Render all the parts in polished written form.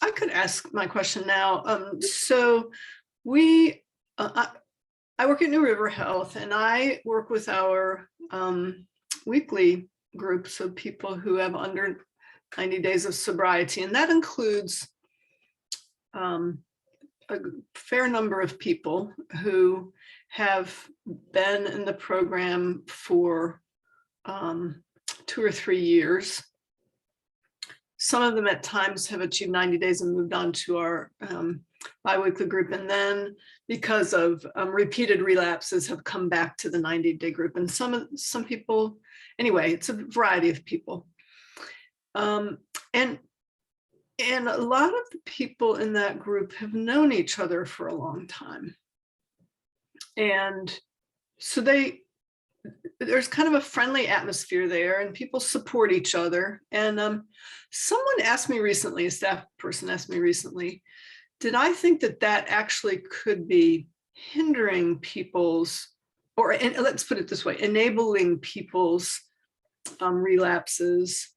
I could ask my question now. So we, I work at New River Health, and I work with our weekly groups of people who have under 90 days of sobriety, and that includes a fair number of people who have been in the program for 2 or 3 years. Some of them at times have achieved 90 days and moved on to our biweekly group. And then because of repeated relapses have come back to the 90-day group. And some people, anyway, it's a variety of people. And a lot of the people in that group have known each other for a long time. And so there's kind of a friendly atmosphere there, and people support each other. And someone asked me recently, a staff person asked me recently, did I think that that actually could be hindering people's, or let's put it this way, enabling people's relapses,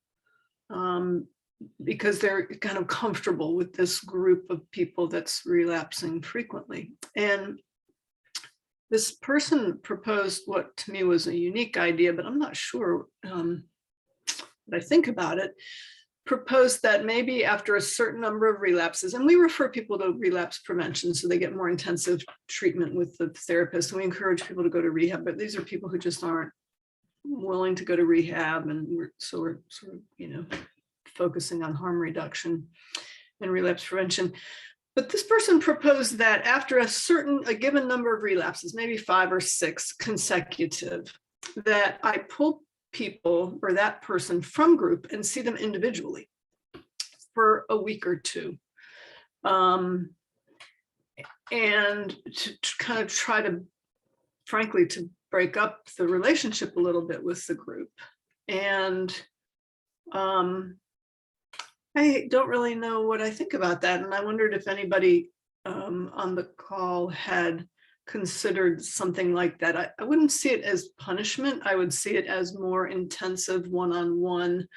because they're kind of comfortable with this group of people that's relapsing frequently. And this person proposed what to me was a unique idea, but I'm not sure what I think about it, proposed that maybe after a certain number of relapses, and we refer people to relapse prevention so they get more intensive treatment with the therapist, and we encourage people to go to rehab, but these are people who just aren't willing to go to rehab, and we're sort of, focusing on harm reduction and relapse prevention. But this person proposed that after a given number of relapses, maybe 5 or 6 consecutive, that I pull people or that person from group and see them individually for a week or 2. And to kind of try to, frankly, to break up the relationship a little bit with the group. And I don't really know what I think about that. And I wondered if anybody on the call had considered something like that. I wouldn't see it as punishment. I would see it as more intensive one-on-one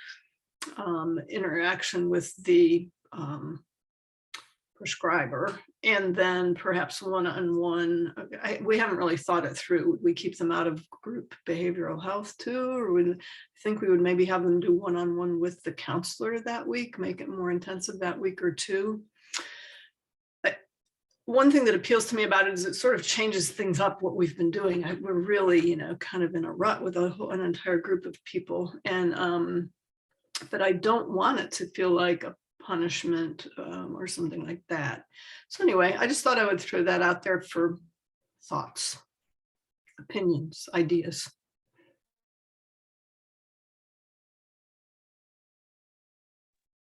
interaction with the prescriber, and then perhaps one-on-one. We haven't really thought it through. Would we keep them out of group behavioral health too, or would I think we would maybe have them do one-on-one with the counselor that week, make it more intensive that week or 2. But one thing that appeals to me about it is it sort of changes things up what we've been doing. We're really, kind of in a rut with an entire group of people, and but I don't want it to feel like a punishment or something like that. So anyway, I just thought I would throw that out there for thoughts, opinions, ideas.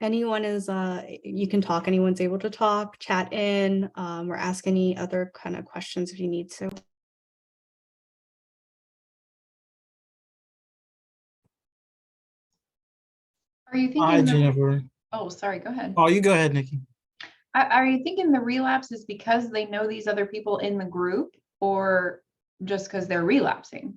Anyone is, you can talk, anyone's able to talk, chat in, or ask any other kind of questions if you need to. Are you thinking? Hi, Jennifer. Oh, sorry, go ahead. Oh, you go ahead, Nikki. Are you thinking the relapse is because they know these other people in the group, or just because they're relapsing?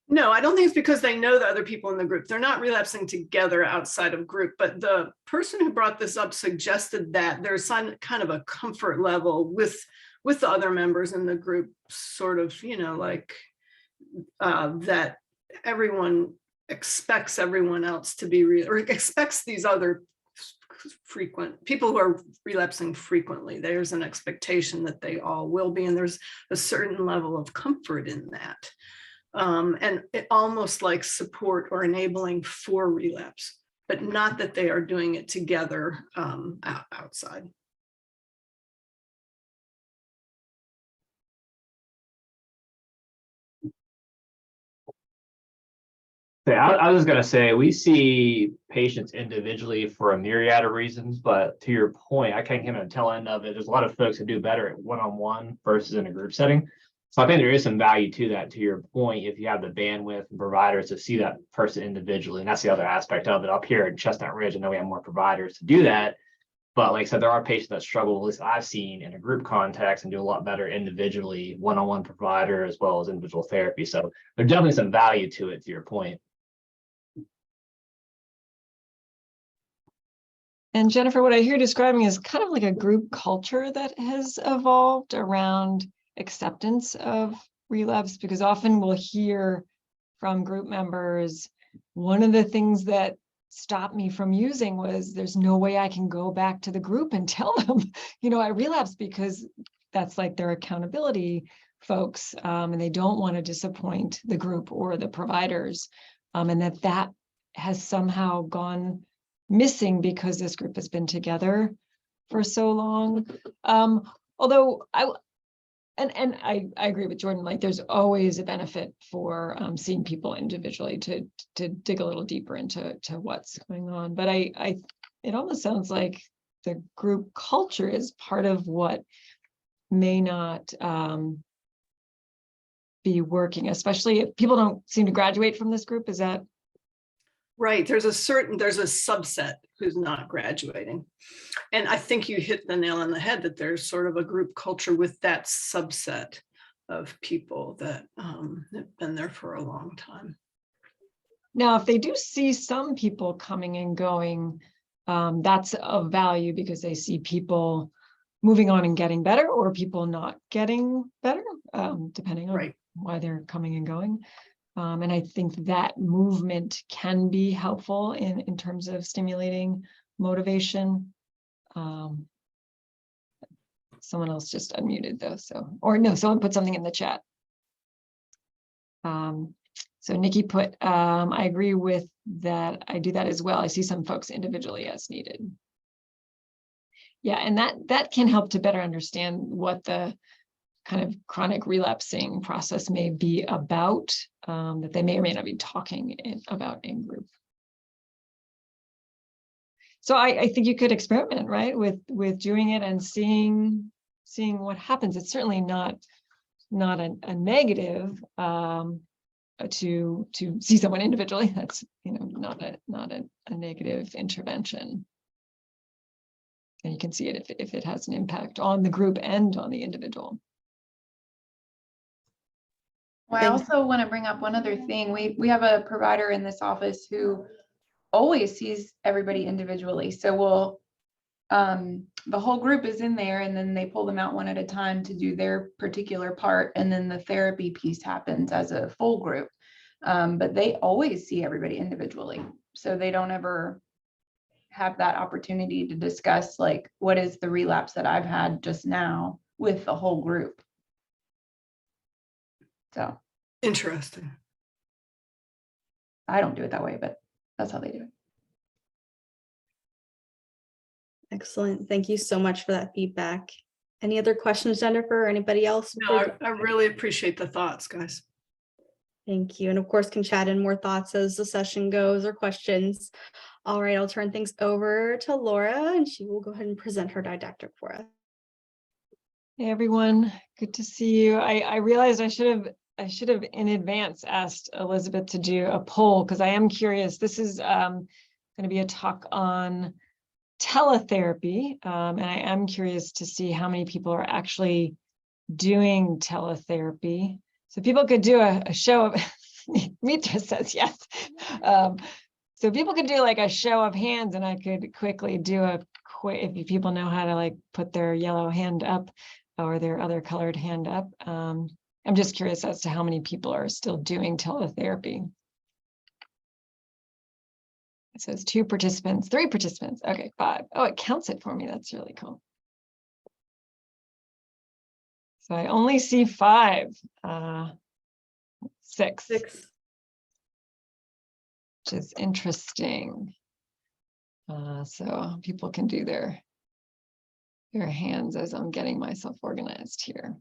No, I don't think it's because they know the other people in the group. They're not relapsing together outside of group, but the person who brought this up suggested that there's some kind of a comfort level with the other members in the group, sort of, like that everyone expects everyone else to be or expects these other frequent people who are relapsing frequently. There's an expectation that they all will be, and there's a certain level of comfort in that. And it almost like support or enabling for relapse, but not that they are doing it together outside. I was just going to say, we see patients individually for a myriad of reasons, but to your point, I kind of came at the tail end of it. There's a lot of folks that do better at one-on-one versus in a group setting. So I think there is some value to that, to your point, if you have the bandwidth and providers to see that person individually. And that's the other aspect of it. Up here in Chestnut Ridge, I know we have more providers to do that. But like I said, there are patients that struggle, at least I've seen, in a group context and do a lot better individually, one-on-one provider as well as individual therapy. So there's definitely some value to it, to your point. And Jennifer, what I hear describing is kind of like a group culture that has evolved around acceptance of relapse, because often we'll hear from group members, one of the things that stopped me from using was there's no way I can go back to the group and tell them, I relapsed, because that's like their accountability folks, and they don't want to disappoint the group or the providers, and that has somehow gone missing because this group has been together for so long. Although I agree with Jordan, like there's always a benefit for seeing people individually to dig a little deeper into what's going on. But it almost sounds like the group culture is part of what may not be working, especially if people don't seem to graduate from this group. Is that right? There's a subset who's not graduating. And I think you hit the nail on the head that there's sort of a group culture with that subset of people that have been there for a long time. now, if they do see some people coming and going, that's of value because they see people moving on and getting better, or people not getting better, depending on Right. why they're coming and going. And I think that movement can be helpful in terms of stimulating motivation. Someone else just unmuted though, or no, someone put something in the chat. So Nikki put, I agree with that. I do that as well. I see some folks individually as needed. Yeah, and that can help to better understand what the kind of chronic relapsing process may be about, that they may or may not be talking about in group. So I think you could experiment, right, with doing it and seeing what happens. It's certainly not a negative to see someone individually. That's not a negative intervention. And you can see it if it has an impact on the group and on the individual. Well, I also want to bring up one other thing. We have a provider in this office who always sees everybody individually. So we'll, the whole group is in there and then they pull them out one at a time to do their particular part. And then the therapy piece happens as a full group. But they always see everybody individually. So they don't ever have that opportunity to discuss like, what is the relapse that I've had just now with the whole group. So Interesting. I don't do it that way, but that's how they do it. Excellent. Thank you so much for that feedback. Any other questions, Jennifer, or anybody else? No, I really appreciate the thoughts, guys. Thank you. And of course, can chat in more thoughts as the session goes or questions. All right, I'll turn things over to Laura and she will go ahead and present her didactic for us. Hey everyone, good to see you. I realized I should have in advance asked Elizabeth to do a poll because I am curious. This is going to be a talk on teletherapy, and I am curious to see how many people are actually doing teletherapy. So people could do a show of, Mitra says yes. So people could do like a show of hands and I could quickly do if people know how to like put their yellow hand up or their other colored hand up. I'm just curious as to how many people are still doing teletherapy. It says 2 participants, 3 participants. Okay, 5. Oh, it counts it for me. That's really cool. So I only see 5, 6, which is interesting. So people can do their hands as I'm getting myself organized here.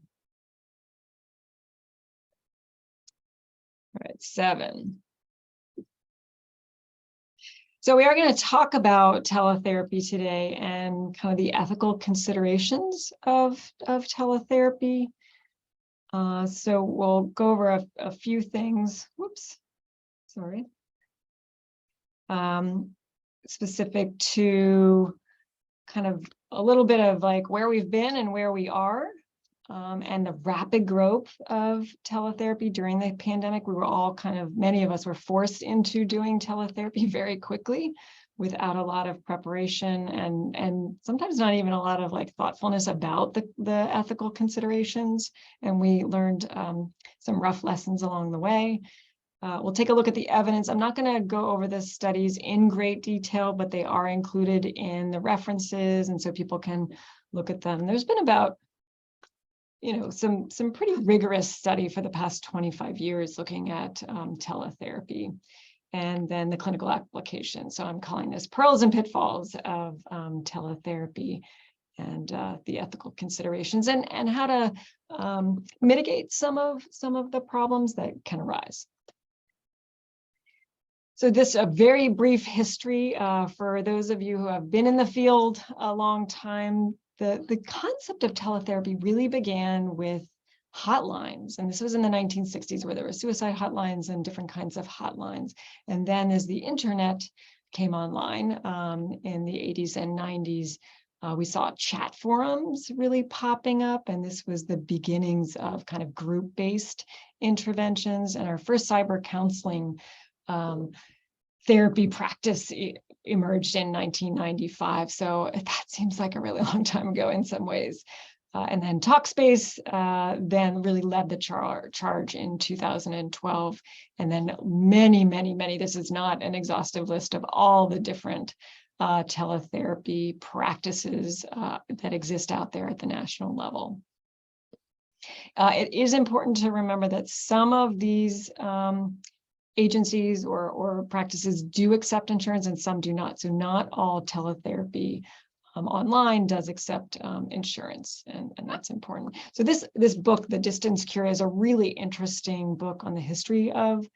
All right, 7. So we are going to talk about teletherapy today and kind of the ethical considerations of teletherapy. So we'll go over a few things. Whoops, sorry. Specific to kind of a little bit of like where we've been and where we are, and the rapid growth of teletherapy during the pandemic. We were all many of us were forced into doing teletherapy very quickly, without a lot of preparation and sometimes not even a lot of like thoughtfulness about the ethical considerations. And we learned some rough lessons along the way. We'll take a look at the evidence. I'm not going to go over the studies in great detail, but they are included in the references, and so people can look at them. There's been about, some pretty rigorous study for the past 25 years looking at teletherapy and then the clinical application. So I'm calling this pearls and pitfalls of teletherapy and the ethical considerations and how to mitigate some of the problems that can arise. So this a very brief history for those of you who have been in the field a long time. The concept of teletherapy really began with hotlines, and this was in the 1960s where there were suicide hotlines and different kinds of hotlines. And then as the internet came online in the 80s and 90s, we saw chat forums really popping up, and this was the beginnings of kind of group-based interventions. And our first cyber counseling therapy practice emerged in 1995. So that seems like a really long time ago in some ways. And then Talkspace then really led the charge in 2012. And then many, this is not an exhaustive list of all the different teletherapy practices that exist out there at the national level. It is important to remember that some of these agencies or practices do accept insurance and some do not. So not all teletherapy online does accept insurance, and that's important. So this book, The Distance Cure, is a really interesting book on the history of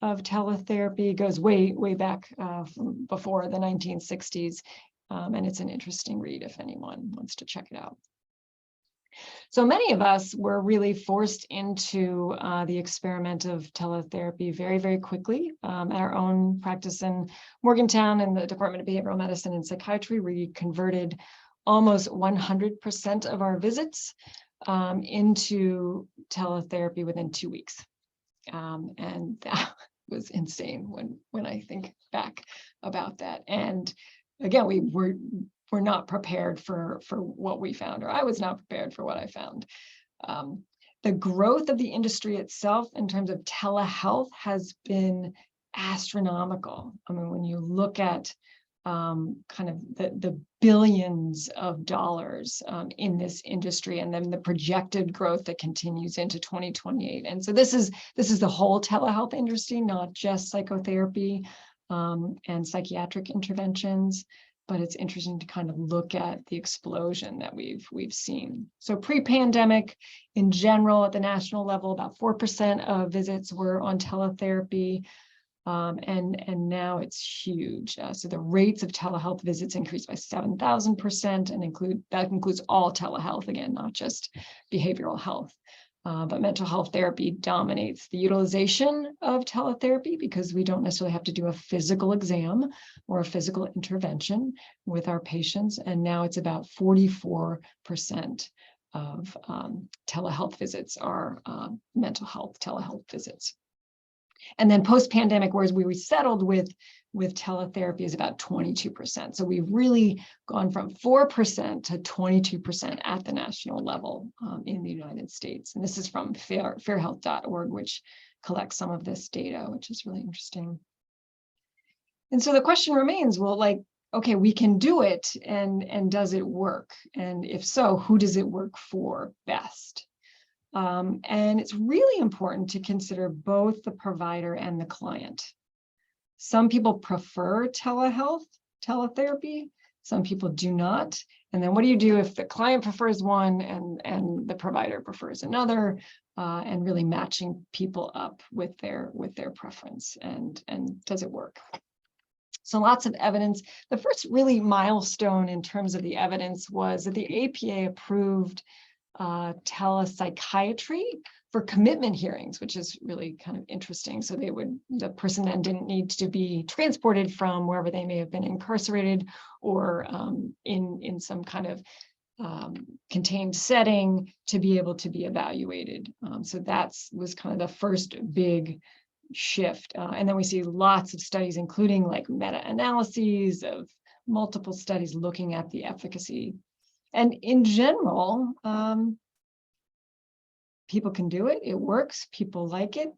teletherapy. It goes way back from before the 1960s, and it's an interesting read if anyone wants to check it out. So many of us were really forced into the experiment of teletherapy very quickly. At our own practice in Morgantown in the Department of Behavioral Medicine and Psychiatry, we converted almost 100% of our visits into teletherapy within 2 weeks. And that was insane when I think back about that. And again, we're not prepared for what we found, or I was not prepared for what I found. The growth of the industry itself in terms of telehealth has been astronomical. I mean, when you look at kind of the billions of dollars in this industry, and then the projected growth that continues into 2028. And so this is the whole telehealth industry, not just psychotherapy and psychiatric interventions. But it's interesting to kind of look at the explosion that we've seen. So pre-pandemic, in general, at the national level, about 4% of visits were on teletherapy, and now it's huge. So the rates of telehealth visits increased by 7,000%, and that includes all telehealth, again, not just behavioral health. But mental health therapy dominates the utilization of teletherapy because we don't necessarily have to do a physical exam or a physical intervention with our patients. And now it's about 44% of telehealth visits are mental health telehealth visits. And then post-pandemic, whereas we resettled with teletherapy, is about 22%. So we've really gone from 4% to 22% at the national level in the United States. And this is from fairhealth.org, which collects some of this data, which is really interesting. And so the question remains, well, okay, we can do it, and does it work? And if so, who does it work for best? And it's really important to consider both the provider and the client. Some people prefer teletherapy, some people do not. And then what do you do if the client prefers one and the provider prefers another, and really matching people up with their preference, and does it work? So lots of evidence. The first really milestone in terms of the evidence was that the APA approved telepsychiatry for commitment hearings, which is really kind of interesting. So the person then didn't need to be transported from wherever they may have been incarcerated or in some kind of contained setting to be able to be evaluated. So that was kind of the first big shift. And then we see lots of studies, including like meta-analyses of multiple studies looking at the efficacy. And in general, people can do it. It works. People like it.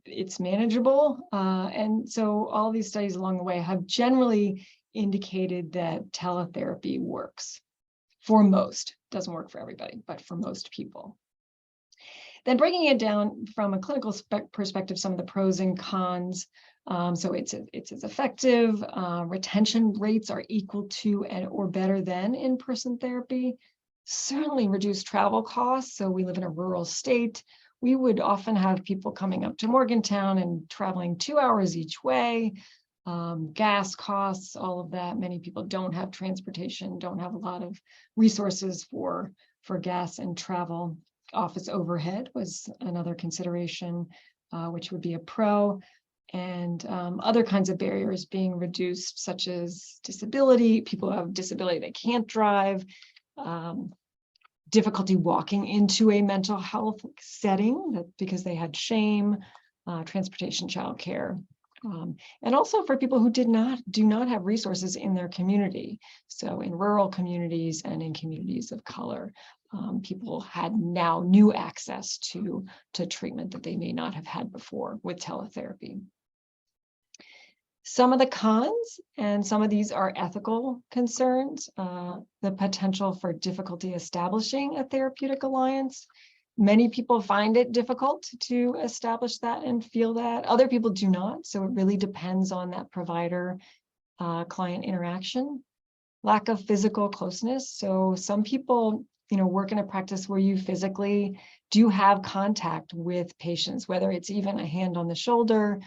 It's manageable. And so all these studies along the way have generally indicated that teletherapy works for most. Doesn't work for everybody, but for most people. Then breaking it down from a clinical perspective, some of the pros and cons. So it's as effective. Retention rates are equal to or better than in-person therapy. Certainly reduce travel costs. So we live in a rural state. We would often have people coming up to Morgantown and traveling 2 hours each way. Gas costs, all of that. Many people don't have transportation, don't have a lot of resources for gas and travel. Office overhead was another consideration, which would be a pro. And other kinds of barriers being reduced, such as disability. People who have disability that can't drive, difficulty walking into a mental health setting because they had shame, transportation, childcare. And also for people who do not have resources in their community. So in rural communities and in communities of color, people had now new access to treatment that they may not have had before with teletherapy. Some of the cons, and some of these are ethical concerns, the potential for difficulty establishing a therapeutic alliance. Many people find it difficult to establish that and feel that. Other people do not. So it really depends on that provider-client interaction. Lack of physical closeness. So some people, work in a practice where you physically do have contact with patients, whether it's even a hand on the shoulder.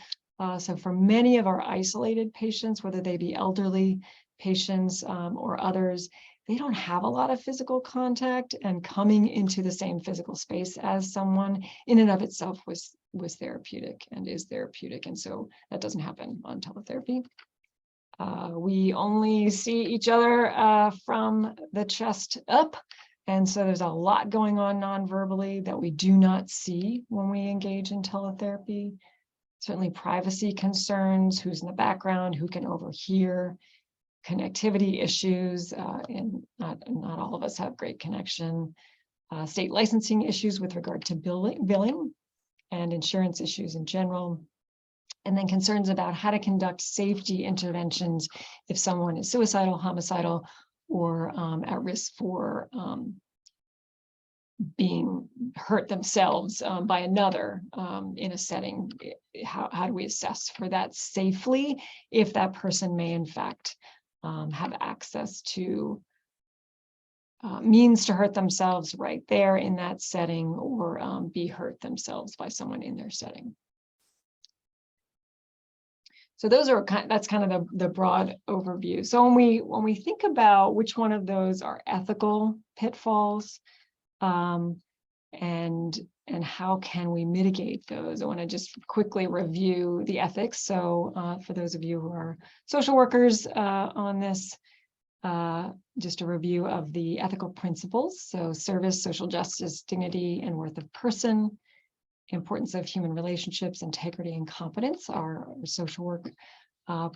So for many of our isolated patients, whether they be elderly patients or others, they don't have a lot of physical contact, and coming into the same physical space as someone in and of itself was therapeutic and is therapeutic. And so that doesn't happen on teletherapy. We only see each other from the chest up. And so there's a lot going on non-verbally that we do not see when we engage in teletherapy. Certainly privacy concerns, who's in the background, who can overhear, connectivity issues, and not all of us have great connection, state licensing issues with regard to billing and insurance issues in general, and then concerns about how to conduct safety interventions if someone is suicidal, homicidal, or at risk for being hurt themselves by another in a setting. How do we assess for that safely if that person may in fact have access to means to hurt themselves right there in that setting, or be hurt themselves by someone in their setting. So that's kind of the broad overview. So when we think about which one of those are ethical pitfalls, and how can we mitigate those, I want to just quickly review the ethics. So for those of you who are social workers on this, just a review of the ethical principles. So service, social justice, dignity, and worth of person, importance of human relationships, integrity, and competence are social work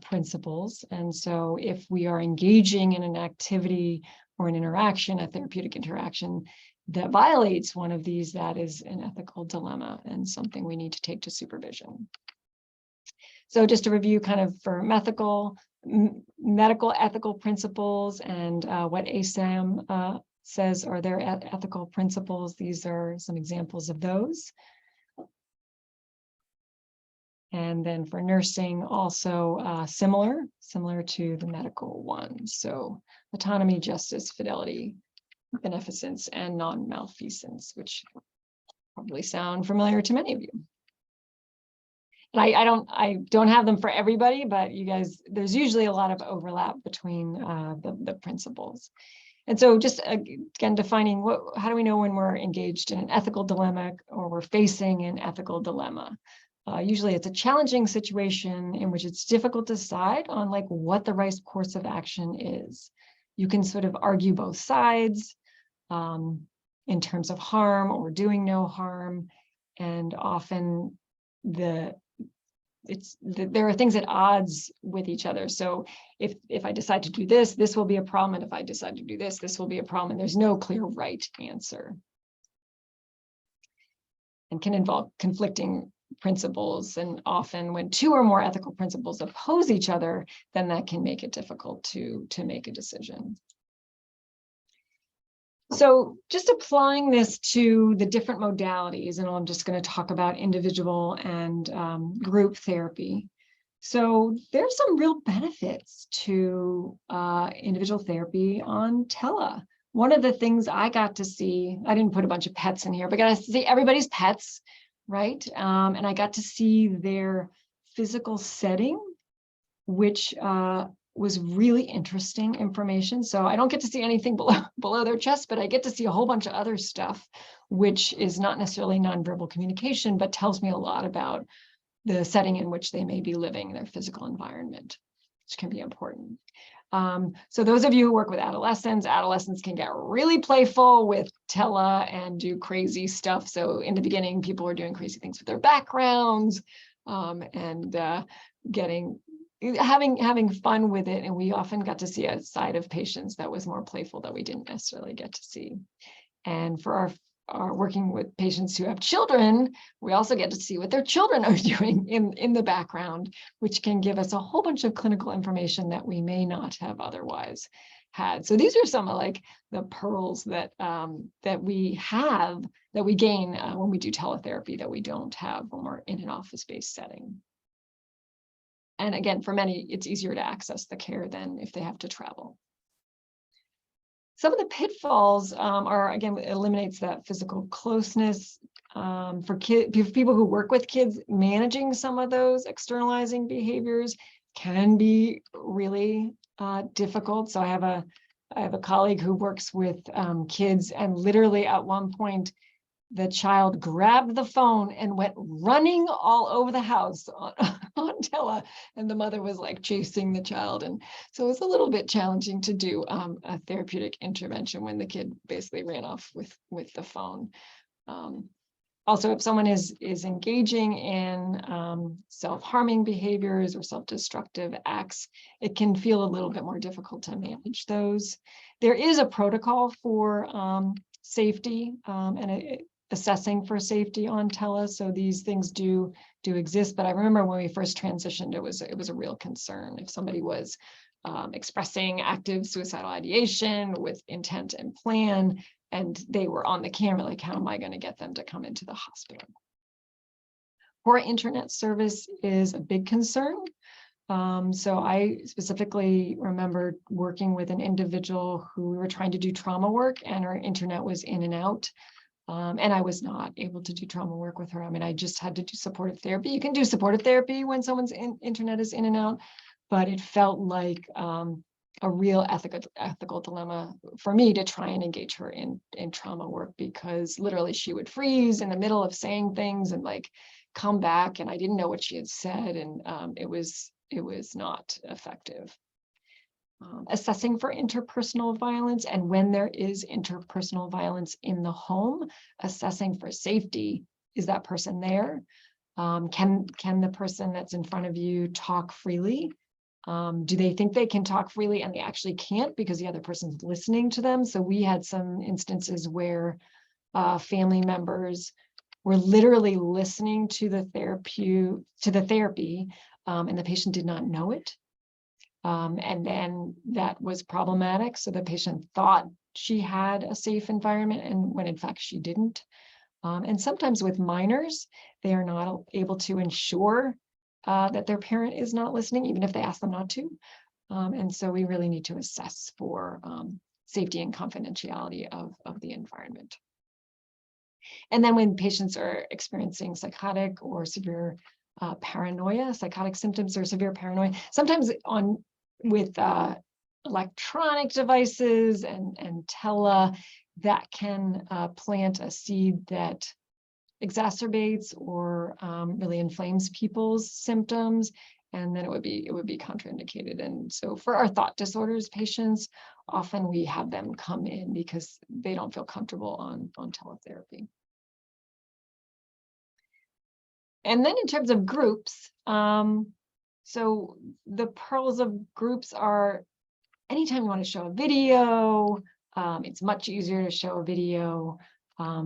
principles. And so if we are engaging in an activity or an interaction, a therapeutic interaction that violates one of these, that is an ethical dilemma and something we need to take to supervision. So just to review kind of for medical ethical principles and what ASAM says are their ethical principles. These are some examples of those. And then for nursing, also similar to the medical ones. So autonomy, justice, fidelity, beneficence, and non-malfeasance, which probably sound familiar to many of you. And I don't have them for everybody, but you guys, there's usually a lot of overlap between the principles. And so just again, defining how do we know when we're engaged in an ethical dilemma or we're facing an ethical dilemma? Usually it's a challenging situation in which it's difficult to decide on what the right course of action is. You can sort of argue both sides in terms of harm or doing no harm. And often there are things at odds with each other. So if I decide to do this, this will be a problem. And if I decide to do this, this will be a problem. And there's no clear right answer. And can involve conflicting principles. And often when two or more ethical principles oppose each other, then that can make it difficult to make a decision. So just applying this to the different modalities, and I'm just going to talk about individual and group therapy. So there's some real benefits to individual therapy on tele. One of the things I got to see, I didn't put a bunch of pets in here, but I got to see everybody's pets, right? And I got to see their physical setting, which was really interesting information. So I don't get to see anything below their chest, but I get to see a whole bunch of other stuff, which is not necessarily nonverbal communication, but tells me a lot about the setting in which they may be living, their physical environment, which can be important. So those of you who work with adolescents can get really playful with tele and do crazy stuff. So in the beginning, people were doing crazy things with their backgrounds and having fun with it. And we often got to see a side of patients that was more playful that we didn't necessarily get to see. And for our working with patients who have children, we also get to see what their children are doing in the background, which can give us a whole bunch of clinical information that we may not have otherwise had. So these are some of like the pearls that we gain when we do teletherapy that we don't have when we're in an office-based setting. And again, for many, it's easier to access the care than if they have to travel. Some of the pitfalls are, again, it eliminates that physical closeness. For people who work with kids, managing some of those externalizing behaviors can be really difficult. So I have a colleague who works with kids, and literally at one point, the child grabbed the phone and went running all over the house on tele, and the mother was like chasing the child. And so it was a little bit challenging to do a therapeutic intervention when the kid basically ran off with the phone. Also, if someone is engaging in self-harming behaviors or self-destructive acts, it can feel a little bit more difficult to manage those. There is a protocol for safety and assessing for safety on tele. So these things do exist. But I remember when we first transitioned, it was a real concern. If somebody was expressing active suicidal ideation with intent and plan, and they were on the camera, like, how am I going to get them to come into the hospital? Poor internet service is a big concern. So I specifically remember working with an individual who we were trying to do trauma work, and her internet was in and out. And I was not able to do trauma work with her. I mean, I just had to do supportive therapy. You can do supportive therapy when someone's internet is in and out, but it felt like a real ethical dilemma for me to try and engage her in trauma work, because literally she would freeze in the middle of saying things and like come back, and I didn't know what she had said, and it was not effective. Assessing for interpersonal violence, and when there is interpersonal violence in the home, assessing for safety. Is that person there? Can the person that's in front of you talk freely? Do they think they can talk freely and they actually can't because the other person's listening to them? So we had some instances where family members were literally listening to the therapy, and the patient did not know it. And then that was problematic. So the patient thought she had a safe environment, and when in fact she didn't. And sometimes with minors, they are not able to ensure that their parent is not listening, even if they ask them not to. And so we really need to assess for safety and confidentiality of the environment. And then when patients are experiencing psychotic or severe paranoia, psychotic symptoms or severe paranoia, sometimes with electronic devices and tele, that can plant a seed that exacerbates or really inflames people's symptoms, and then it would be contraindicated. And so for our thought disorders patients, often we have them come in because they don't feel comfortable on teletherapy. And then in terms of groups, so the pearls of groups are anytime you want to show a video, it's much easier to show a video.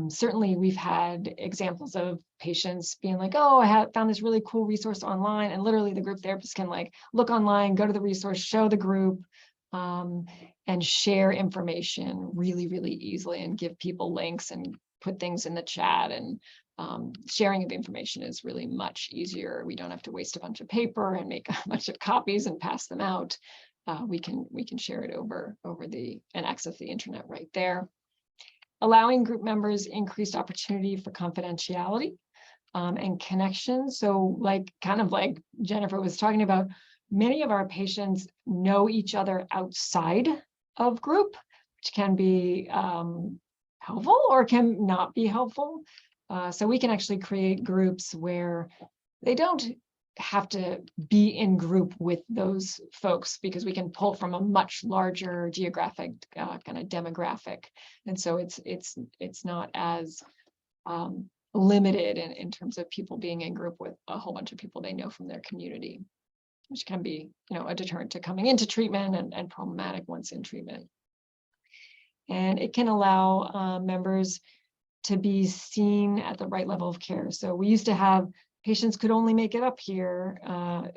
Certainly we've had examples of patients being like, oh, I found this really cool resource online, and literally the group therapist can like look online, go to the resource, show the group, and share information really, really easily and give people links and put things in the chat. And sharing of information is really much easier. We don't have to waste a bunch of paper and make a bunch of copies and pass them out. We can share it over and access the internet right there. Allowing group members increased opportunity for confidentiality and connection. So kind of like Jennifer was talking about, many of our patients know each other outside of group, which can be helpful or can not be helpful. So we can actually create groups where they don't have to be in group with those folks, because we can pull from a much larger geographic kind of demographic. And so it's not as limited in terms of people being in group with a whole bunch of people they know from their community, which can be, a deterrent to coming into treatment and problematic once in treatment. And it can allow members to be seen at the right level of care. So we used to have patients could only make it up here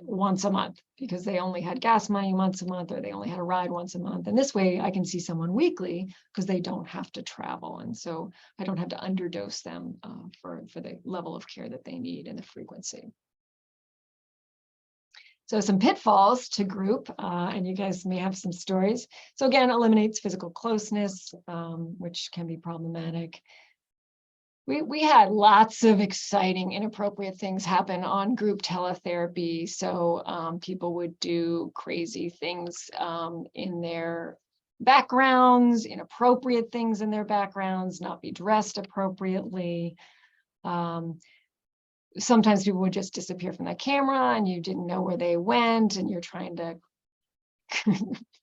once a month because they only had gas money once a month, or they only had a ride once a month. And this way I can see someone weekly because they don't have to travel. And so I don't have to underdose them for the level of care that they need and the frequency. So some pitfalls to group, and you guys may have some stories. So again, eliminates physical closeness, which can be problematic. We had lots of exciting, inappropriate things happen on group teletherapy. So people would do crazy things in their backgrounds, inappropriate things in their backgrounds, not be dressed appropriately. Sometimes people would just disappear from the camera and you didn't know where they went, and you're trying to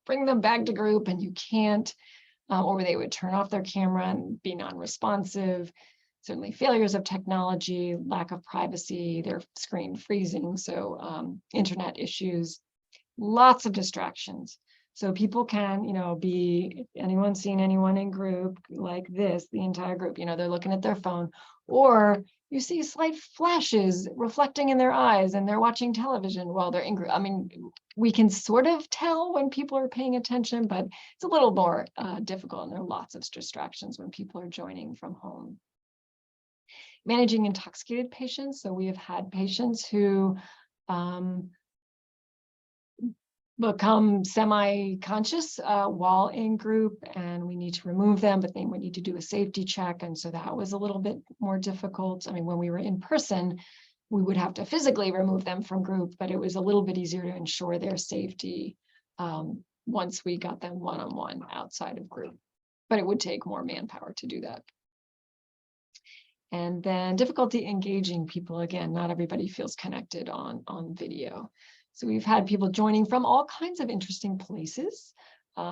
bring them back to group and you can't, or they would turn off their camera and be non-responsive. Certainly failures of technology, lack of privacy, their screen freezing, so internet issues, lots of distractions. So people can, be, anyone seen anyone in group like this, the entire group, they're looking at their phone, or you see slight flashes reflecting in their eyes and they're watching television while they're in group. I mean, we can sort of tell when people are paying attention, but it's a little more difficult, and there are lots of distractions when people are joining from home. Managing intoxicated patients. So we have had patients who become semi-conscious while in group, and we need to remove them, but then we need to do a safety check. And so that was a little bit more difficult. I mean, when we were in person, we would have to physically remove them from group, but it was a little bit easier to ensure their safety once we got them one-on-one outside of group. But it would take more manpower to do that. And then difficulty engaging people. Again, not everybody feels connected on video. So we've had people joining from all kinds of interesting places,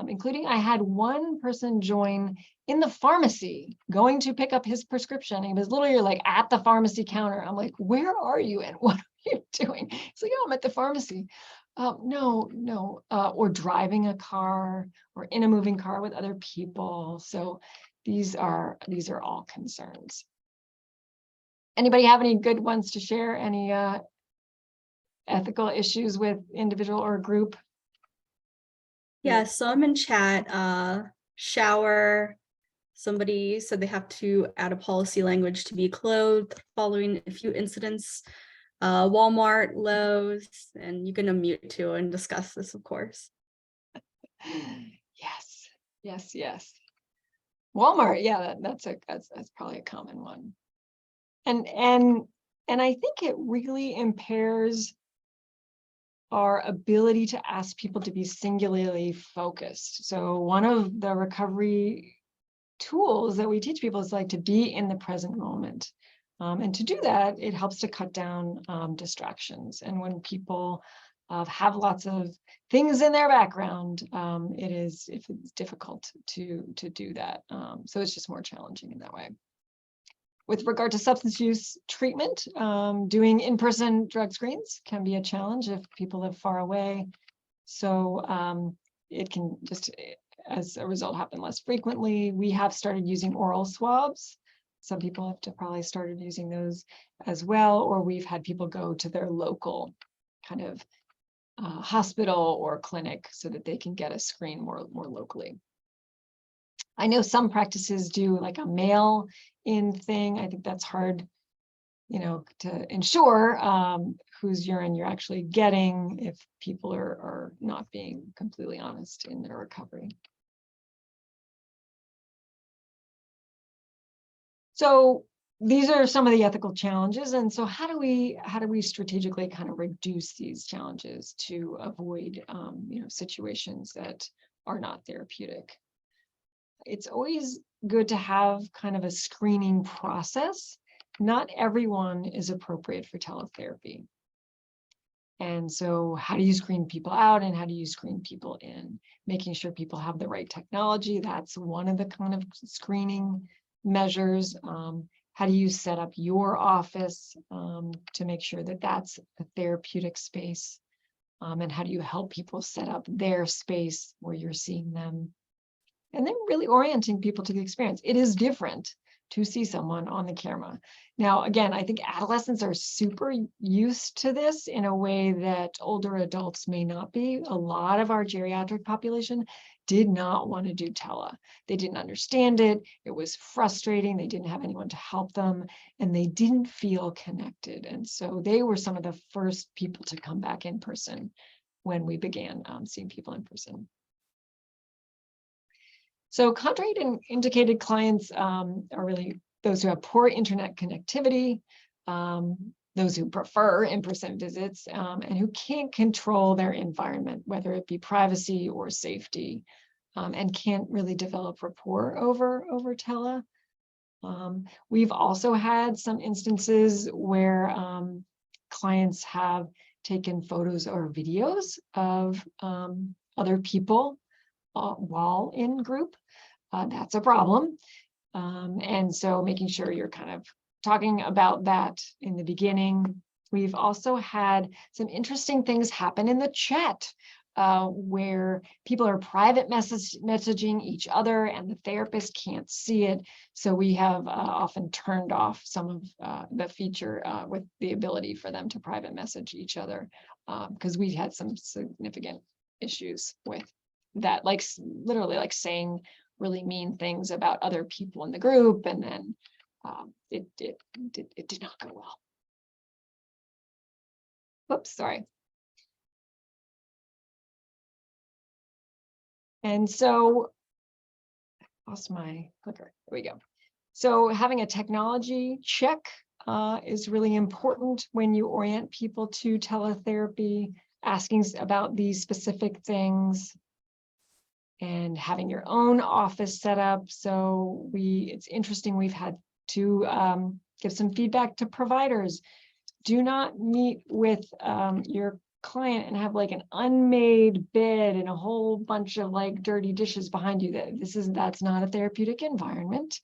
including I had one person join in the pharmacy, going to pick up his prescription. He was literally like at the pharmacy counter. I'm like, where are you and what are you doing? He's like, oh, I'm at the pharmacy. No. Or driving a car or in a moving car with other people. So these are all concerns. Anybody have any good ones to share? Any ethical issues with individual or group? Yeah, so I'm in chat. Shower. Somebody said they have to add a policy language to be clothed following a few incidents. Walmart, Lowe's, and you can unmute too and discuss this, of course. Yes. Walmart, yeah, that's probably a common one. And I think it really impairs our ability to ask people to be singularly focused. So one of the recovery tools that we teach people is like to be in the present moment. And to do that, it helps to cut down distractions. And when people have lots of things in their background, it's difficult to do that. So it's just more challenging in that way. With regard to substance use treatment, doing in-person drug screens can be a challenge if people live far away. So it can just, as a result, happen less frequently. We have started using oral swabs. Some people have probably started using those as well, or we've had people go to their local kind of hospital or clinic so that they can get a screen more locally. I know some practices do like a mail-in thing. I think that's hard, you know, to ensure whose urine you're actually getting if people are not being completely honest in their recovery. So these are some of the ethical challenges. And so how do we strategically kind of reduce these challenges to avoid you know, situations that are not therapeutic? It's always good to have kind of a screening process. Not everyone is appropriate for teletherapy. And so how do you screen people out and how do you screen people in? Making sure people have the right technology, that's one of the kind of screening measures. How do you set up your office to make sure that that's a therapeutic space? And how do you help people set up their space where you're seeing them? And then really orienting people to the experience. It is different to see someone on the camera. Now, again, I think adolescents are super used to this in a way that older adults may not be. A lot of our geriatric population did not want to do tele. They didn't understand it. It was frustrating. They didn't have anyone to help them, and they didn't feel connected. And so they were some of the first people to come back in person when we began seeing people in person. So contraindicated clients are really those who have poor internet connectivity, those who prefer in-person visits, and who can't control their environment, whether it be privacy or safety, and can't really develop rapport over tele. We've also had some instances where clients have taken photos or videos of other people while in group. That's a problem. And so making sure you're kind of talking about that in the beginning. We've also had some interesting things happen in the chat where people are private messaging each other and the therapist can't see it. So we have often turned off some of the feature with the ability for them to private message each other because we had some significant issues with that, like literally like saying really mean things about other people in the group, and then it did not go well. Whoops, sorry. And so I lost my clicker. There we go. So having a technology check is really important when you orient people to teletherapy, asking about these specific things, and having your own office set up. So it's interesting, we've had to give some feedback to providers. Do not meet with your client and have like an unmade bed and a whole bunch of like dirty dishes behind you. That's not a therapeutic environment.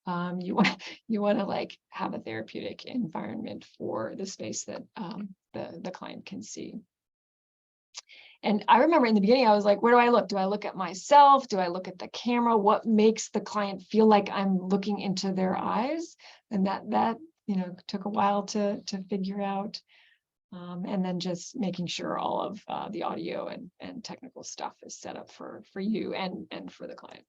You want to like have a therapeutic environment for the space that the client can see. And I remember in the beginning, I was like, where do I look? Do I look at myself? Do I look at the camera? What makes the client feel like I'm looking into their eyes? And that you know, took a while to figure out. And then just making sure all of the audio and technical stuff is set up for you and for the client.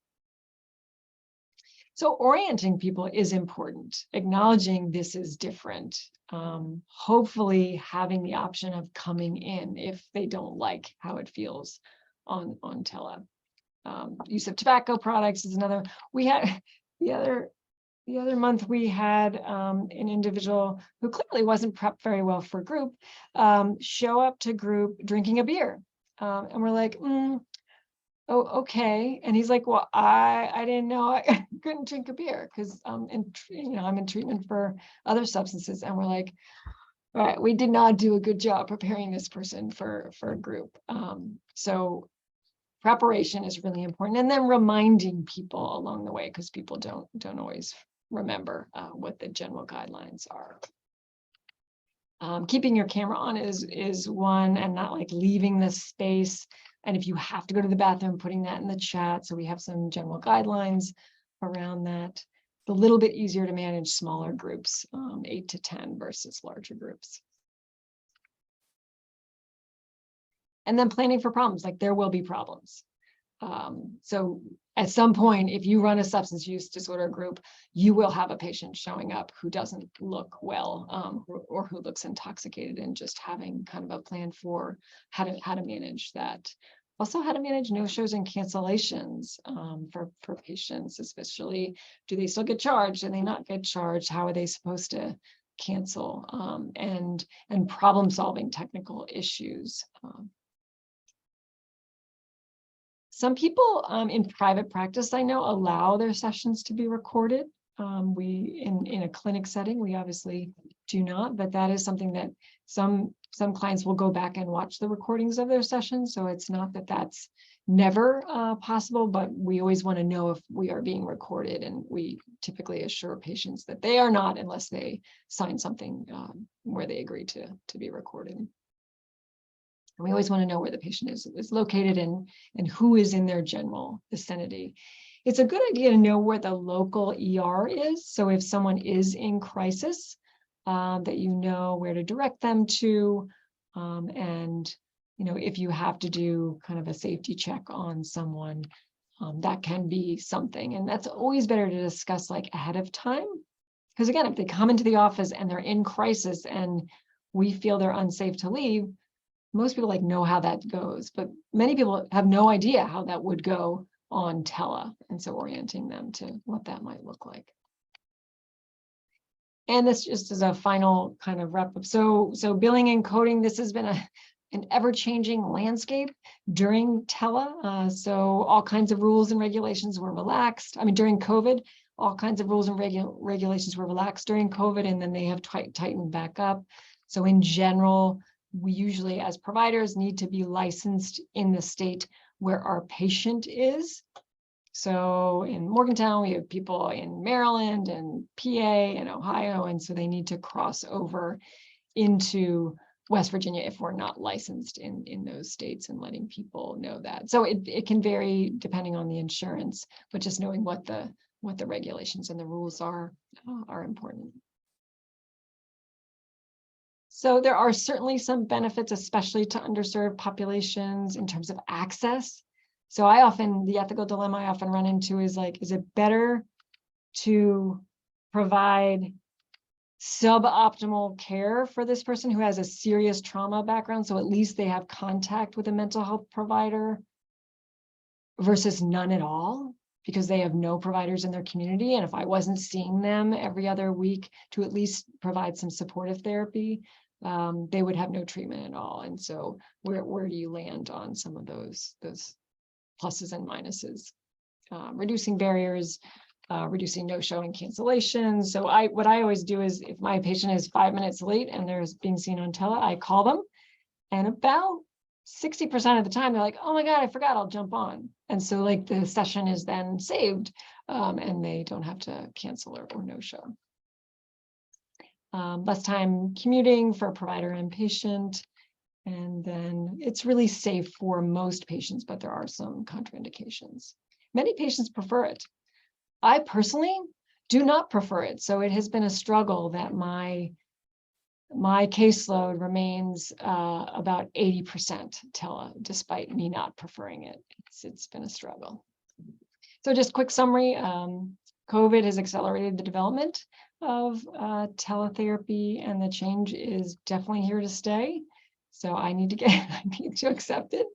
So orienting people is important, acknowledging this is different, hopefully having the option of coming in if they don't like how it feels on tele. Use of tobacco products is another. We had the other month we had an individual who clearly wasn't prepped very well for group show up to group drinking a beer. And we're like, oh, okay. And he's like, well, I didn't know I couldn't drink a beer because I'm in treatment for other substances. And we're like, all right, we did not do a good job preparing this person for a group. So preparation is really important, and then reminding people along the way, because people don't always remember what the general guidelines are. Keeping your camera on is one, and not like leaving the space. And if you have to go to the bathroom, putting that in the chat. So we have some general guidelines around that. It's a little bit easier to manage smaller groups, 8 to 10 versus larger groups. And then planning for problems, like there will be problems. So at some point, if you run a substance use disorder group, you will have a patient showing up who doesn't look well, or who looks intoxicated, and just having kind of a plan for how to manage that. Also, how to manage no-shows and cancellations for patients, especially, do they still get charged? Do they not get charged? How are they supposed to cancel? And problem-solving technical issues. Some people in private practice, I know, allow their sessions to be recorded. We in a clinic setting, we obviously do not, but that is something that some clients will go back and watch the recordings of their sessions. So it's not that that's never possible, but we always want to know if we are being recorded, and we typically assure patients that they are not, unless they sign something where they agree to be recorded. And we always want to know where the patient is located and who is in their general vicinity. It's a good idea to know where the local ER is. So if someone is in crisis, that you know where to direct them to. And if you have to do kind of a safety check on someone, that can be something. And that's always better to discuss like ahead of time. Because again, if they come into the office and they're in crisis and we feel they're unsafe to leave, most people know how that goes, but many people have no idea how that would go on tele. And so orienting them to what that might look like. And this just is a final kind of wrap up. So billing and coding, this has been an ever-changing landscape during tele. So all kinds of rules and regulations were relaxed. I mean, during COVID, all kinds of rules and regulations were relaxed during COVID, and then they have tightened back up. So in general, we usually, as providers, need to be licensed in the state where our patient is. So in Morgantown, we have people in Maryland and PA and Ohio, and so they need to cross over into West Virginia if we're not licensed in those states, and letting people know that. So it can vary depending on the insurance, but just knowing what the regulations and the rules are important. So there are certainly some benefits, especially to underserved populations in terms of access. So the ethical dilemma I often run into is is it better to provide suboptimal care for this person who has a serious trauma background, so at least they have contact with a mental health provider, versus none at all, because they have no providers in their community? And if I wasn't seeing them every other week to at least provide some supportive therapy, they would have no treatment at all. And so where do you land on some of those pluses and minuses? Reducing barriers, reducing no-show and cancellations. So what I always do is, if my patient is 5 minutes late and they're being seen on tele, I call them, and about 60% of the time they're like, oh my God, I forgot, I'll jump on. And so the session is then saved, and they don't have to cancel or no-show. Less time commuting for provider and patient. And then it's really safe for most patients, but there are some contraindications. Many patients prefer it. I personally do not prefer it. So it has been a struggle that my caseload remains about 80% tele, despite me not preferring it. It's been a struggle. So just quick summary, COVID has accelerated the development of teletherapy, and the change is definitely here to stay. So I need to accept it.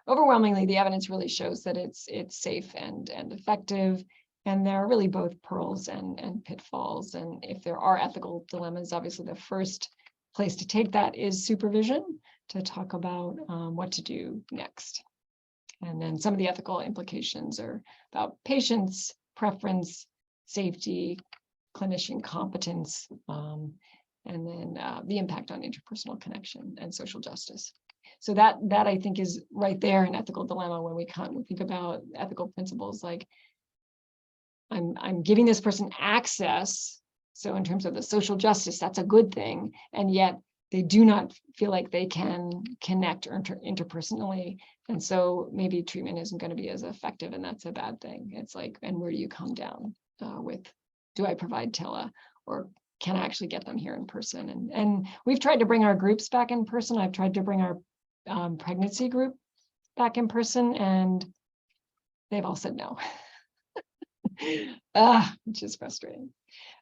Overwhelmingly, the evidence really shows that it's safe and effective, and there are really both pearls and pitfalls. And if there are ethical dilemmas, obviously the first place to take that is supervision, to talk about what to do next. And then some of the ethical implications are about patients' preference, safety, clinician competence, and then the impact on interpersonal connection and social justice. So that I think is right there an ethical dilemma when we think about ethical principles. I'm giving this person access. So in terms of the social justice, that's a good thing. And yet they do not feel like they can connect interpersonally. And so maybe treatment isn't going to be as effective, and that's a bad thing. It's like, and where do you come down with, do I provide tele, or can I actually get them here in person? And we've tried to bring our groups back in person. I've tried to bring our pregnancy group back in person, and they've all said no, which is frustrating.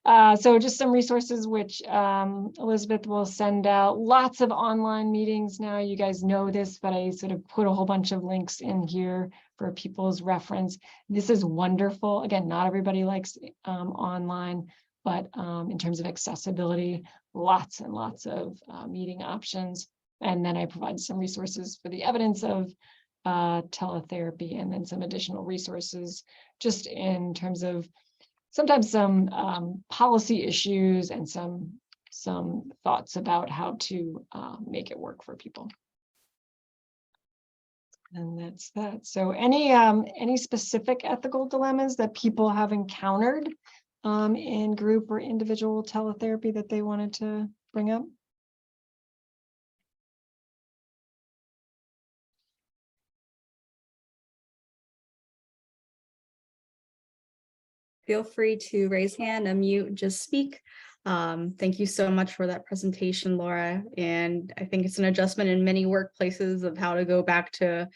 So just some resources which Elizabeth will send out. Lots of online meetings now. You guys know this, but I sort of put a whole bunch of links in here for people's reference. This is wonderful. Again, not everybody likes online, but in terms of accessibility, lots and lots of meeting options. And then I provide some resources for the evidence of teletherapy, and then some additional resources just in terms of sometimes some policy issues and some thoughts about how to make it work for people. And that's that. So any specific ethical dilemmas that people have encountered in group or individual teletherapy that they wanted to bring up? Feel free to raise hand, unmute, just speak. Thank you so much for that presentation, Laura. And I think it's an adjustment in many workplaces of how to go back to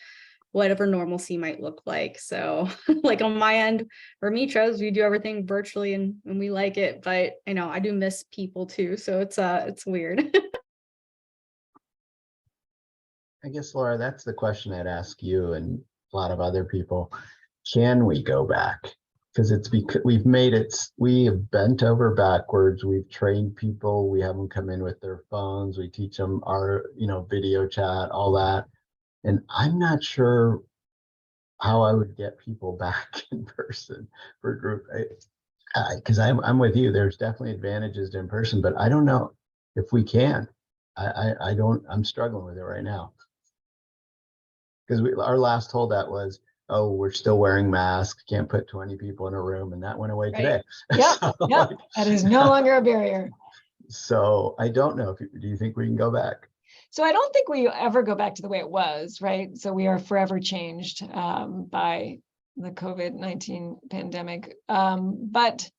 whatever normalcy might look like. So like on my end, for Mitras, we do everything virtually and we like it, but I know I do miss people too. So it's weird. I guess, Laura, that's the question I'd ask you and a lot of other people. Can we go back? Because it's because we have bent over backwards. We've trained people. We have them come in with their phones. We teach them our, video chat, all that. And I'm not sure how I would get people back in person for group. Because I'm with you. There's definitely advantages to in person, but I don't know if we can. I'm struggling with it right now. Because our last holdout was, oh, we're still wearing masks, can't put 20 people in a room, and that went away today. Yeah, So, yeah, that is no longer a barrier. So I don't know. Do you think we can go back? So I don't think we ever go back to the way it was, right? So we are forever changed by the COVID-19 pandemic. But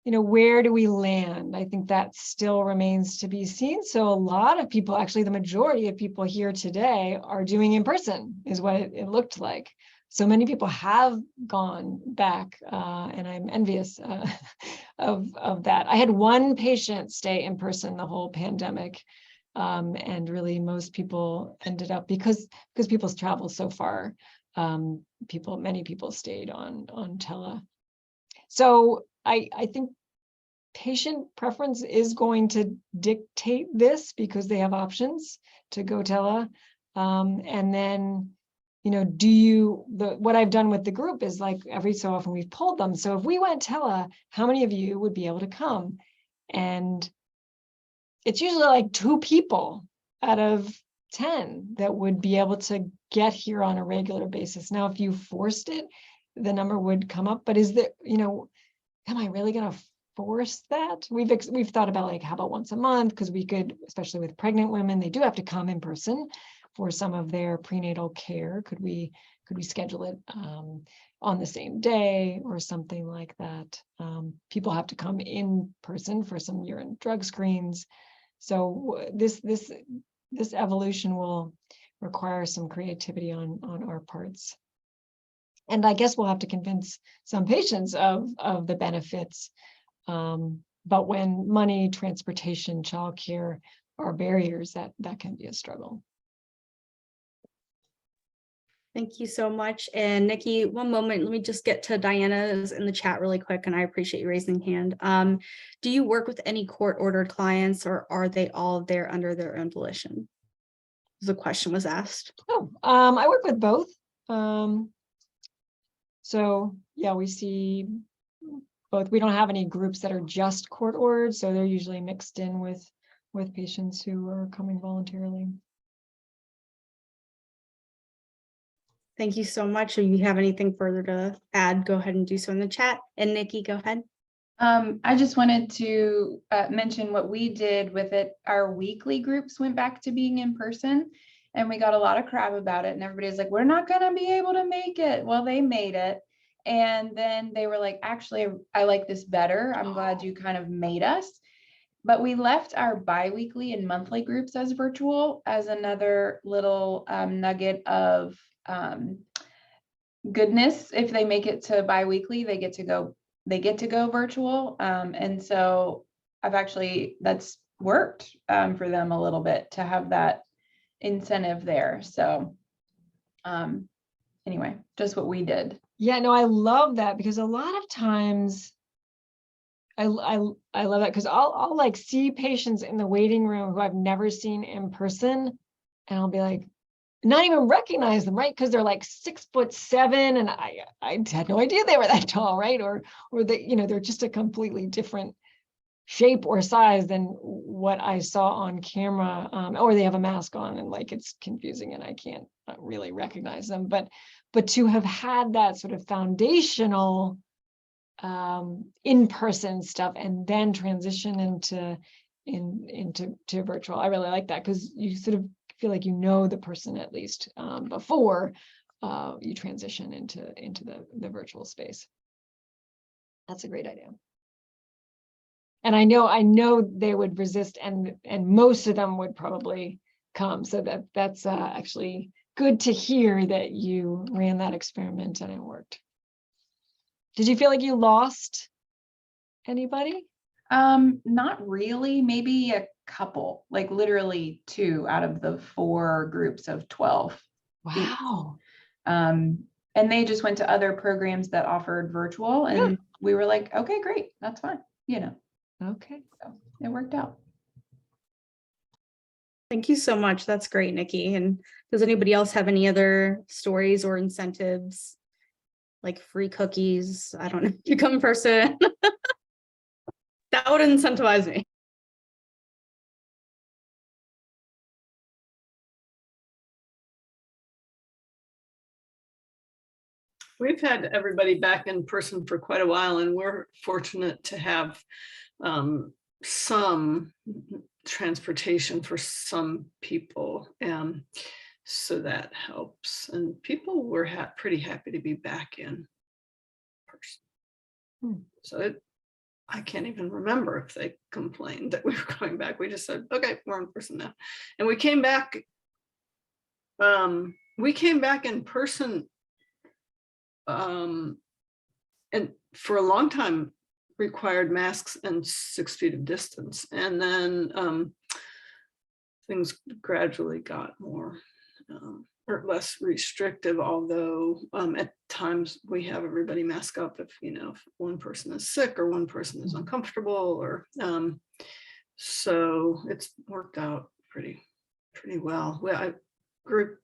where do we land? I think that still remains to be seen. So a lot of people, actually the majority of people here today are doing in person, is what it looked like. So many people have gone back, and I'm envious of that. I had one patient stay in person the whole pandemic, and really most people ended up, because people's travel so far, many people stayed on tele. So I think patient preference is going to dictate this, because they have options to go tele. And then, what I've done with the group is, like, every so often we've polled them. So if we went tele, how many of you would be able to come? And it's usually like 2 people out of 10 that would be able to get here on a regular basis. Now, if you forced it, the number would come up, but is there, am I really going to force that? We've thought about, like, how about once a month? Because we could, especially with pregnant women, they do have to come in person for some of their prenatal care. Could we schedule it on the same day or something like that? People have to come in person for some urine drug screens. So this evolution will require some creativity on our parts. And I guess we'll have to convince some patients of the benefits. But when money, transportation, childcare are barriers, that can be a struggle. Thank you so much. And Nikki, one moment, let me just get to Diana's in the chat really quick, and I appreciate you raising hand. Do you work with any court-ordered clients, or are they all there under their own volition? The question was asked. Oh, I work with both. So yeah, we see both. We don't have any groups that are just court-ordered, so they're usually mixed in with patients who are coming voluntarily. Thank you so much. If you have anything further to add, go ahead and do so in the chat. And Nikki, go ahead. I just wanted to mention what we did with it. Our weekly groups went back to being in person, and we got a lot of crap about it. And everybody's like, we're not going to be able to make it. Well, they made it. And then they were like, actually, I like this better. I'm glad you kind of made us. But we left our bi-weekly and monthly groups as virtual as another little nugget of goodness. If they make it to bi-weekly, they get to go virtual. And so that's worked for them a little bit to have that incentive there. So anyway, just what we did. Yeah, no, I love that, because a lot of times I love that, because I'll like see patients in the waiting room who I've never seen in person, and I'll be like, not even recognize them, right? Because they're like 6'7", and I had no idea they were that tall, right? Or they, they're just a completely different shape or size than what I saw on camera, or they have a mask on and like it's confusing and I can't really recognize them. But to have had that sort of foundational in-person stuff and then transition into virtual, I really like that, because you sort of feel like the person at least before you transition into the virtual space. That's a great idea. And I know they would resist, and most of them would probably come. So that's actually good to hear that you ran that experiment and it worked. Did you feel like you lost anybody? Not really, maybe a couple, like literally 2 out of the 4 groups of 12. Wow. And they just went to other programs that offered virtual, and we were like, okay, great, that's fine. Okay. So it worked out. Thank you so much. That's great, Nikki. And does anybody else have any other stories or incentives, like free cookies? I don't know, if you come in person. That would incentivize me. We've had everybody back in person for quite a while, and we're fortunate to have some transportation for some people. So that helps. And people were pretty happy to be back in person. So I can't even remember if they complained that we were going back. We just said, okay, we're in person now. And we came back. We came back in person. And for a long time required masks and 6 feet of distance. And then things gradually got more or less restrictive, although at times we have everybody mask up if one person is sick or one person is uncomfortable, or so it's worked out pretty well. Group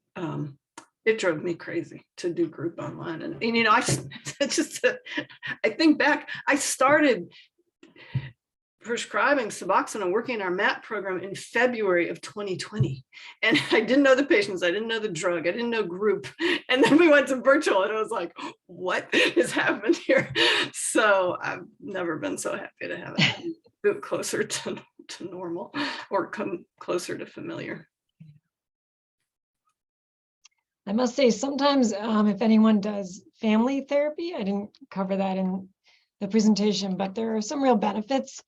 it drove me crazy to do group online, and I think back, I started prescribing Suboxone and working in our MAT program in February of 2020. And I didn't know the patients, I didn't know the drug, I didn't know group. And then we went to virtual and I was like, what is happening here? So I've never been so happy to have it move closer to normal, or come closer to familiar. I must say, sometimes if anyone does family therapy, I didn't cover that in the presentation, but there are some real benefits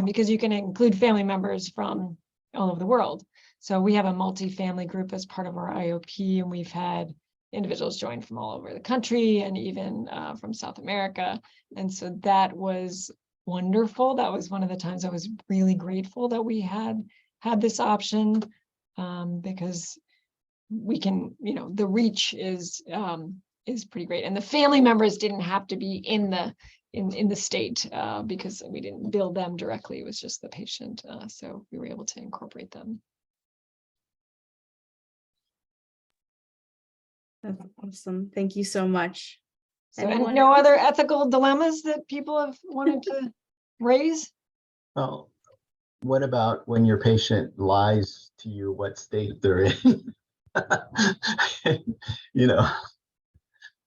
because you can include family members from all over the world. So we have a multi-family group as part of our IOP, and we've had individuals join from all over the country and even from South America. And so that was wonderful. That was one of the times I was really grateful that we had this option, because we can, the reach is pretty great. And the family members didn't have to be in the state because we didn't bill them directly. It was just the patient. So we were able to incorporate them. That's awesome. Thank you so much. So, and no other ethical dilemmas that people have wanted to raise? Well, what about when your patient lies to you what state they're in? You know,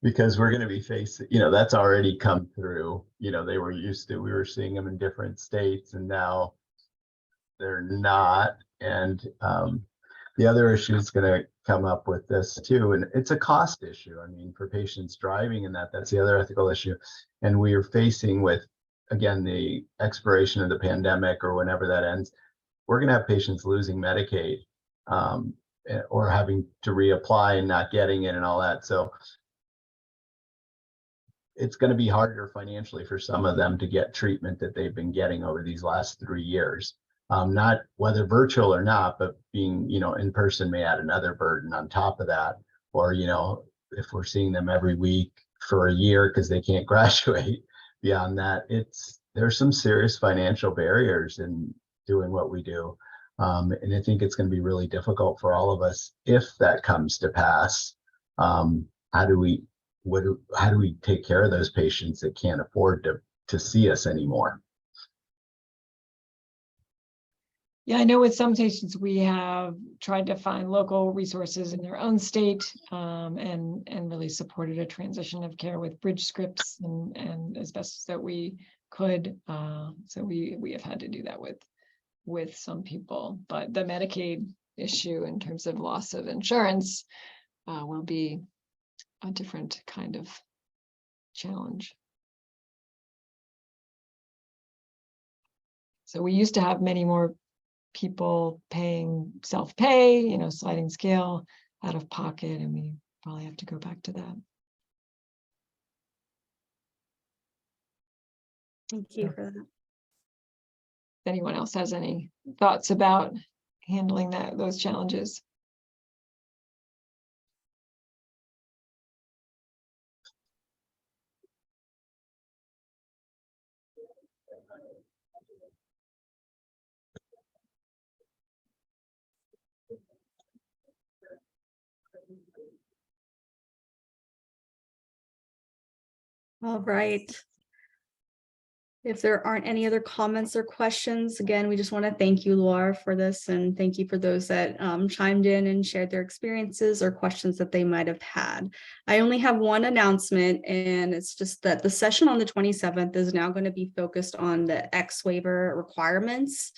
because we're going to be facing, that's already come through. They were used to, we were seeing them in different states, and now they're not. And the other issue is going to come up with this too, and it's a cost issue. I mean, for patients driving, and that's the other ethical issue. And we are facing with, again, the expiration of the pandemic or whenever that ends, we're going to have patients losing Medicaid, or having to reapply and not getting it and all that. So it's going to be harder financially for some of them to get treatment that they've been getting over these last 3 years. Not whether virtual or not, but being, in person may add another burden on top of that. Or, if we're seeing them every week for a year because they can't graduate beyond that, there's some serious financial barriers in doing what we do. And I think it's going to be really difficult for all of us if that comes to pass. How do we take care of those patients that can't afford to see us anymore? Yeah, I know with some patients, we have tried to find local resources in their own state, and really supported a transition of care with bridge scripts and as best that we could. So we have had to do that with some people, but the Medicaid issue in terms of loss of insurance will be a different kind of challenge. So we used to have many more people paying self-pay, sliding scale out of pocket, and we probably have to go back to that. Thank you for that. If anyone else has any thoughts about handling those challenges? All right. If there aren't any other comments or questions, again, we just want to thank you, Laura, for this, and thank you for those that chimed in and shared their experiences or questions that they might have had. I only have one announcement, and it's just that the session on the 27th is now going to be focused on the X waiver requirements.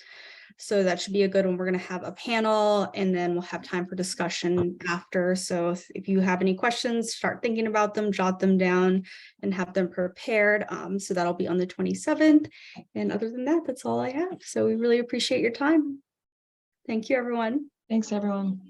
So that should be a good one. We're going to have a panel, and then we'll have time for discussion after. So if you have any questions, start thinking about them, jot them down, and have them prepared. So that'll be on the 27th. And other than that, that's all I have. So we really appreciate your time. Thank you, everyone. Thanks, everyone.